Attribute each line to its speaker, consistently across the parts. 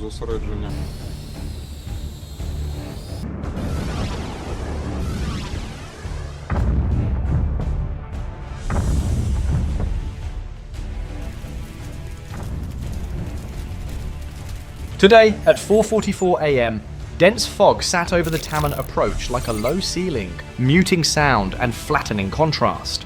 Speaker 1: зосередження.
Speaker 2: Today, at 4:44 a.m., dense fog sat over the Taman approach like a low ceiling, muting sound and flattening contrast.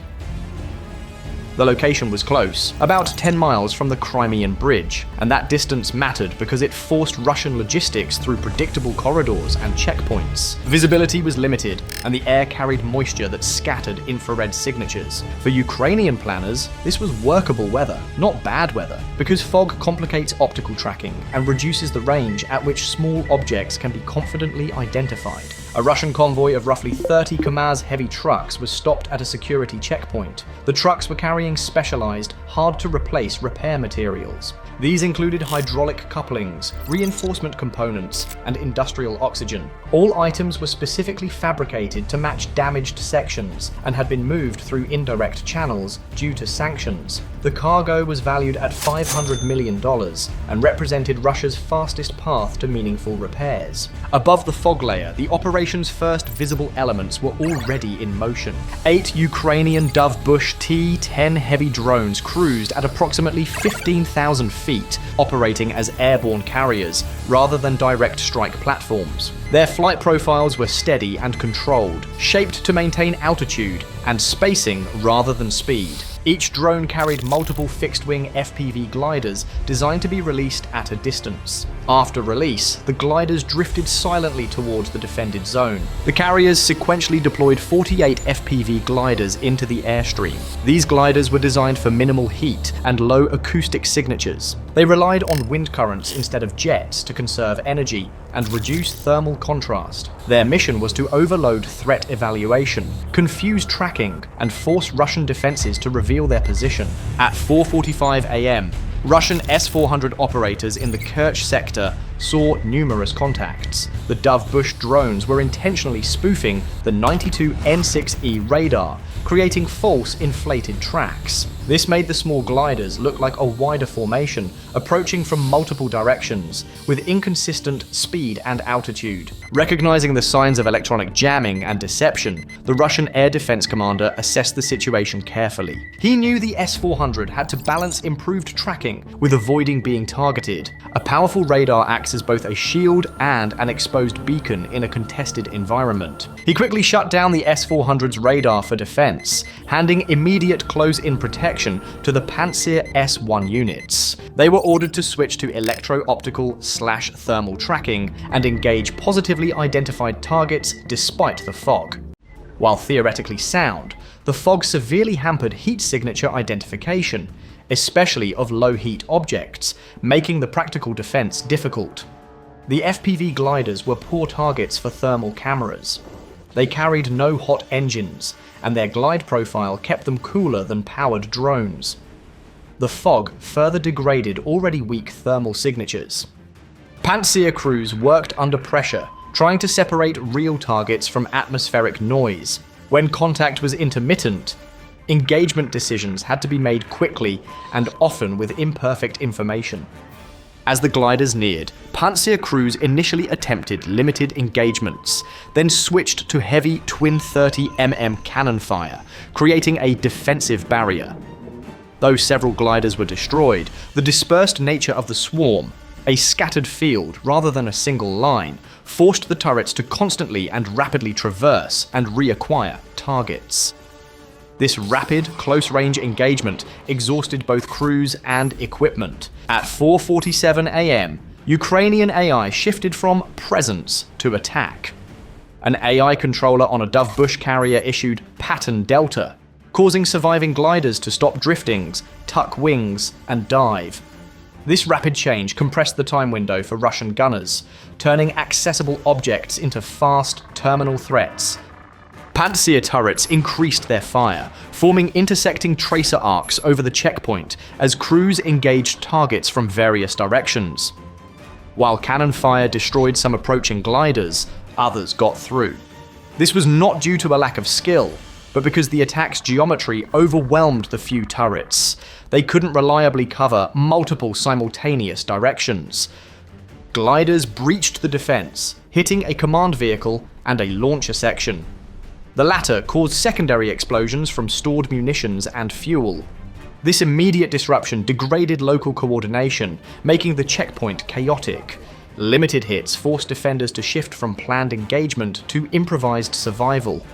Speaker 2: The location was close, about 10 miles from the Crimean bridge, and that distance mattered because it forced Russian logistics through predictable corridors and checkpoints. Visibility was limited, and the air carried moisture that scattered infrared signatures. For Ukrainian planners, this was workable weather, not bad weather, because fog complicates optical tracking and reduces the range at which small objects can be confidently identified. A Russian convoy of roughly 30 KAMAZ heavy trucks was stopped at a security checkpoint. The trucks were carrying specialized, hard-to-replace repair materials. These included hydraulic couplings, reinforcement components, and industrial oxygen. All items were specifically fabricated to match damaged sections and had been moved through indirect channels due to sanctions. The cargo was valued at $500 million and represented Russia's fastest path to meaningful repairs. Above the fog layer, the operation's first visible elements were already in motion. 8 Ukrainian Dove Bush T-10 heavy drones cruised at approximately 15,000 feet, operating as airborne carriers rather than direct strike platforms. Their flight profiles were steady and controlled, shaped to maintain altitude and spacing rather than speed. Each drone carried multiple fixed-wing FPV gliders designed to be released at a distance. After release, the gliders drifted silently towards the defended zone. The carriers sequentially deployed 48 FPV gliders into the airstream. These gliders were designed for minimal heat and low acoustic signatures. They relied on wind currents instead of jets to conserve energy and reduce thermal contrast. Their mission was to overload threat evaluation, confuse tracking, and force Russian defenses to reveal their position. At 4:45 a.m., Russian S-400 operators in the Kerch sector saw numerous contacts. The Dove Bush drones were intentionally spoofing the 92 N6E radar, creating false inflated tracks. This made the small gliders look like a wider formation, approaching from multiple directions, with inconsistent speed and altitude. Recognizing the signs of electronic jamming and deception, the Russian air defense commander assessed the situation carefully. He knew the S-400 had to balance improved tracking with avoiding being targeted. A powerful radar acts as both a shield and an exposed beacon in a contested environment. He quickly shut down the S-400's radar for defense, handing immediate close-in protection to the Pantsir S-1 units. They were ordered to switch to electro-optical/thermal tracking and engage positively identified targets despite the fog. While theoretically sound, the fog severely hampered heat signature identification, especially of low-heat objects, making the practical defense difficult. The FPV gliders were poor targets for thermal cameras. They carried no hot engines, and their glide profile kept them cooler than powered drones. The fog further degraded already weak thermal signatures. Pantsir crews worked under pressure, trying to separate real targets from atmospheric noise. When contact was intermittent, engagement decisions had to be made quickly and often with imperfect information. As the gliders neared, Pantsir crews initially attempted limited engagements, then switched to heavy twin 30mm cannon fire, creating a defensive barrier. Though several gliders were destroyed, the dispersed nature of the swarm, a scattered field rather than a single line, forced the turrets to constantly and rapidly traverse and reacquire targets. This rapid, close-range engagement exhausted both crews and equipment. At 4:47 a.m., Ukrainian AI shifted from presence to attack. An AI controller on a Dove Bush carrier issued Pattern Delta, causing surviving gliders to stop driftings, tuck wings, and dive. This rapid change compressed the time window for Russian gunners, turning accessible objects into fast, terminal threats. Pantsir turrets increased their fire, forming intersecting tracer arcs over the checkpoint as crews engaged targets from various directions. While cannon fire destroyed some approaching gliders, others got through. This was not due to a lack of skill, but because the attack's geometry overwhelmed the few turrets. They couldn't reliably cover multiple simultaneous directions. gliders breached the defense, hitting a command vehicle and a launcher section. The latter caused secondary explosions from stored munitions and fuel. This immediate disruption degraded local coordination, making the checkpoint chaotic. Limited hits forced defenders to shift from planned engagement to improvised survival.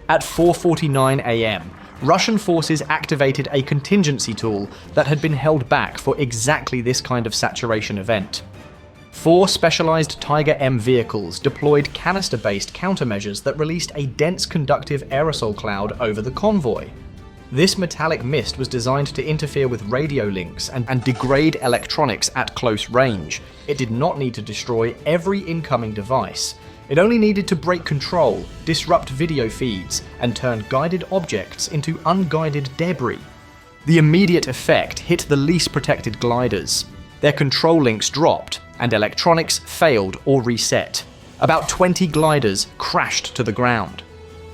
Speaker 2: At 4:49 AM, Russian forces activated a contingency tool that had been held back for exactly this kind of saturation event. 4 specialized Tiger M vehicles deployed canister-based countermeasures that released a dense conductive aerosol cloud over the convoy. This metallic mist was designed to interfere with radio links and degrade electronics at close range. It did not need to destroy every incoming device. It only needed to break control, disrupt video feeds, and turn guided objects into unguided debris. The immediate effect hit the least protected gliders. Their control links dropped, and electronics failed or reset. About 20 gliders crashed to the ground.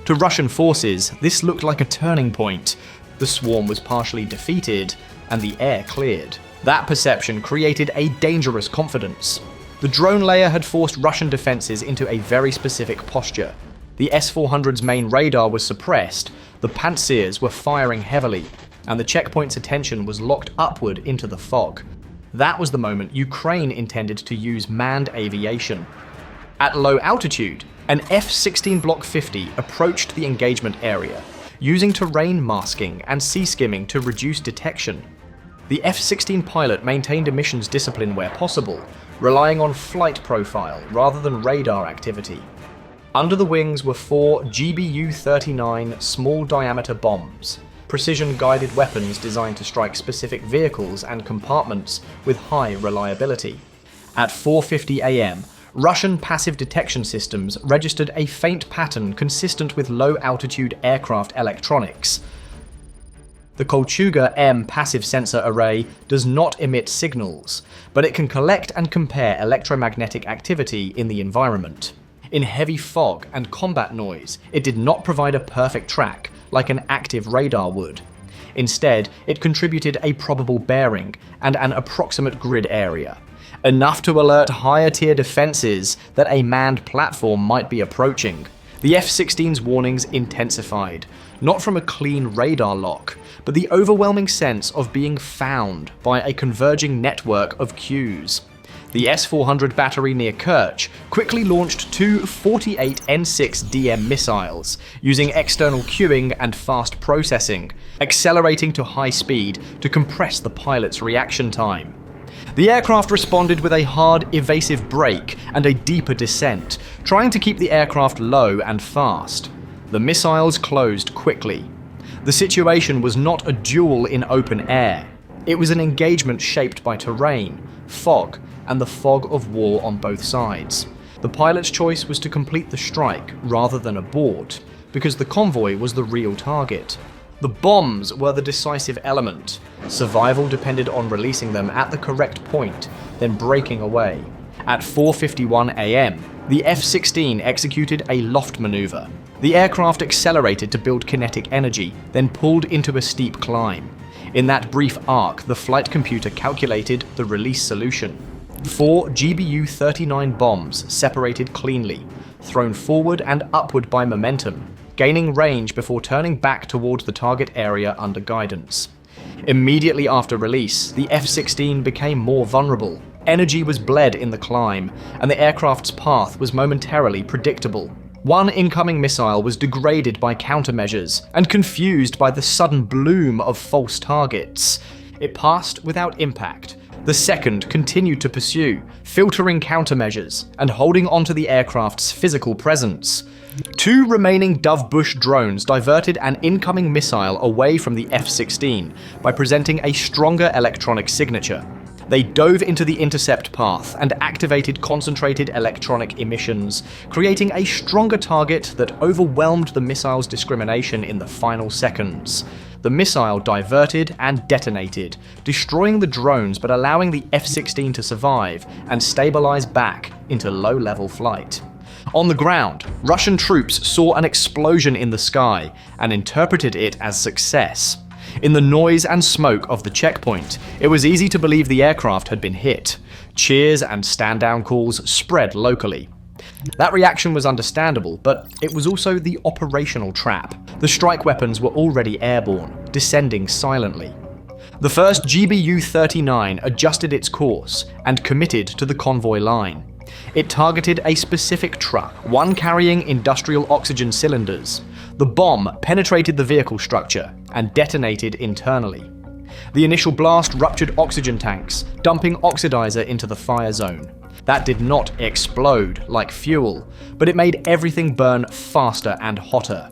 Speaker 2: To Russian forces, this looked like a turning point. The swarm was partially defeated, and the air cleared. That perception created a dangerous confidence. The drone layer had forced Russian defenses into a very specific posture. The S-400's main radar was suppressed, the Pantsirs were firing heavily, and the checkpoint's attention was locked upward into the fog. That was the moment Ukraine intended to use manned aviation. At low altitude, an F-16 Block 50 approached the engagement area, using terrain masking and sea skimming to reduce detection. The F-16 pilot maintained emissions discipline where possible, relying on flight profile rather than radar activity. Under the wings were 4 GBU-39 small-diameter bombs, precision-guided weapons designed to strike specific vehicles and compartments with high reliability. At 4:50 AM, Russian passive detection systems registered a faint pattern consistent with low-altitude aircraft electronics. The Kolchuga M passive sensor array does not emit signals, but it can collect and compare electromagnetic activity in the environment. In heavy fog and combat noise, it did not provide a perfect track like an active radar would. Instead, it contributed a probable bearing and an approximate grid area, enough to alert higher-tier defenses that a manned platform might be approaching. The F-16's warnings intensified, not from a clean radar lock, but the overwhelming sense of being found by a converging network of cues. The S-400 battery near Kerch quickly launched 2 48 N6DM missiles, using external queuing and fast processing, accelerating to high speed to compress the pilot's reaction time. The aircraft responded with a hard, evasive brake and a deeper descent, trying to keep the aircraft low and fast. The missiles closed quickly. The situation was not a duel in open air. It was an engagement shaped by terrain, fog, and the fog of war on both sides. The pilot's choice was to complete the strike rather than abort, because the convoy was the real target. The bombs were the decisive element. Survival depended on releasing them at the correct point, then breaking away. At 4:51 AM, the F-16 executed a loft maneuver. The aircraft accelerated to build kinetic energy, then pulled into a steep climb. In that brief arc, the flight computer calculated the release solution. 4 GBU-39 bombs separated cleanly, thrown forward and upward by momentum, gaining range before turning back toward the target area under guidance. Immediately after release, the F-16 became more vulnerable. Energy was bled in the climb, and the aircraft's path was momentarily predictable. One incoming missile was degraded by countermeasures and confused by the sudden bloom of false targets. It passed without impact. The second continued to pursue, filtering countermeasures and holding onto the aircraft's physical presence. 2 remaining Dove Bush drones diverted an incoming missile away from the F-16 by presenting a stronger electronic signature. They dove into the intercept path and activated concentrated electronic emissions, creating a stronger target that overwhelmed the missile's discrimination in the final seconds. The missile diverted and detonated, destroying the drones but allowing the F-16 to survive and stabilize back into low-level flight. On the ground, Russian troops saw an explosion in the sky and interpreted it as success. In the noise and smoke of the checkpoint, it was easy to believe the aircraft had been hit. Cheers and stand-down calls spread locally. That reaction was understandable, but it was also the operational trap. The strike weapons were already airborne, descending silently. The first GBU-39 adjusted its course and committed to the convoy line. It targeted a specific truck, one carrying industrial oxygen cylinders. The bomb penetrated the vehicle structure and detonated internally. The initial blast ruptured oxygen tanks, dumping oxidizer into the fire zone. That did not explode like fuel, but it made everything burn faster and hotter.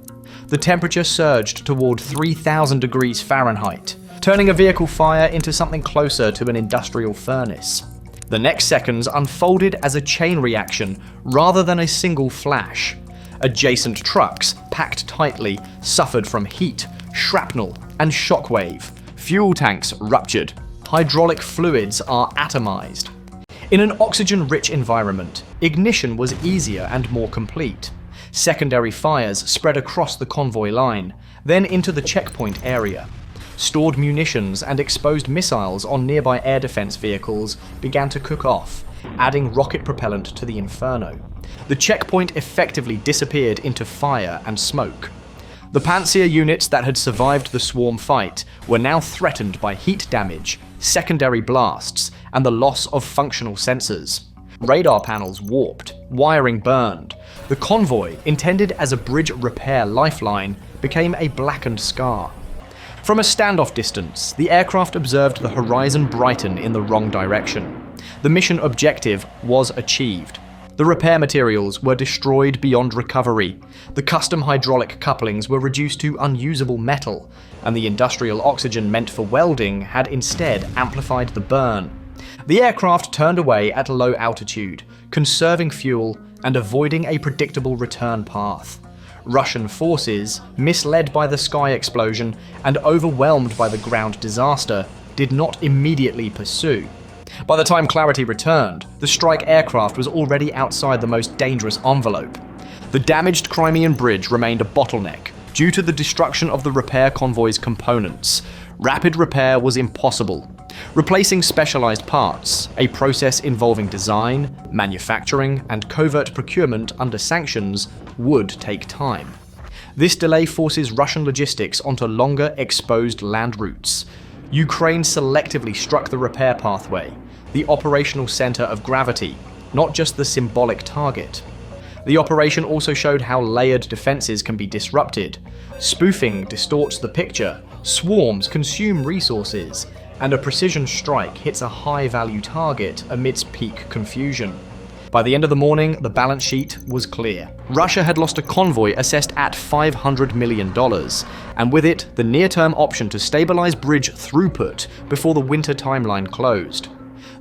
Speaker 2: The temperature surged toward 3,000 degrees Fahrenheit, turning a vehicle fire into something closer to an industrial furnace. The next seconds unfolded as a chain reaction rather than a single flash. Adjacent trucks, packed tightly, suffered from heat, shrapnel, and shockwave. Fuel tanks ruptured. Hydraulic fluids are atomized. In an oxygen-rich environment, ignition was easier and more complete. Secondary fires spread across the convoy line, then into the checkpoint area. Stored munitions and exposed missiles on nearby air defense vehicles began to cook off, adding rocket propellant to the inferno. The checkpoint effectively disappeared into fire and smoke. The Panzer units that had survived the swarm fight were now threatened by heat damage, secondary blasts, and the loss of functional sensors. Radar panels warped, wiring burned. The convoy, intended as a bridge repair lifeline, became a blackened scar. From a standoff distance, the aircraft observed the horizon brighten in the wrong direction. The mission objective was achieved. The repair materials were destroyed beyond recovery. The custom hydraulic couplings were reduced to unusable metal, and the industrial oxygen meant for welding had instead amplified the burn. The aircraft turned away at low altitude, conserving fuel and avoiding a predictable return path. Russian forces, misled by the sky explosion and overwhelmed by the ground disaster, did not immediately pursue. By the time clarity returned, the strike aircraft was already outside the most dangerous envelope. The damaged Crimean bridge remained a bottleneck due to the destruction of the repair convoy's components. Rapid repair was impossible. Replacing specialized parts, a process involving design, manufacturing, and covert procurement under sanctions, would take time. This delay forces Russian logistics onto longer, exposed land routes. Ukraine selectively struck the repair pathway, the operational center of gravity, not just the symbolic target. The operation also showed how layered defenses can be disrupted. Spoofing distorts the picture, swarms consume resources, and a precision strike hits a high-value target amidst peak confusion. By the end of the morning, the balance sheet was clear. Russia had lost a convoy assessed at $500 million, and with it, the near-term option to stabilize bridge throughput before the winter timeline closed.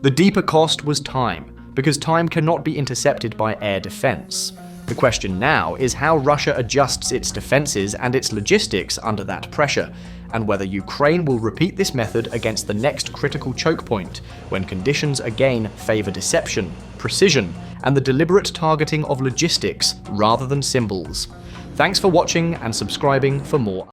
Speaker 2: The deeper cost was time, because time cannot be intercepted by air defense. The question now is how Russia adjusts its defenses and its logistics under that pressure, and whether Ukraine will repeat this method against the next critical choke point, when conditions again favor deception, precision, and the deliberate targeting of logistics rather than symbols. Thanks for watching and subscribing for more.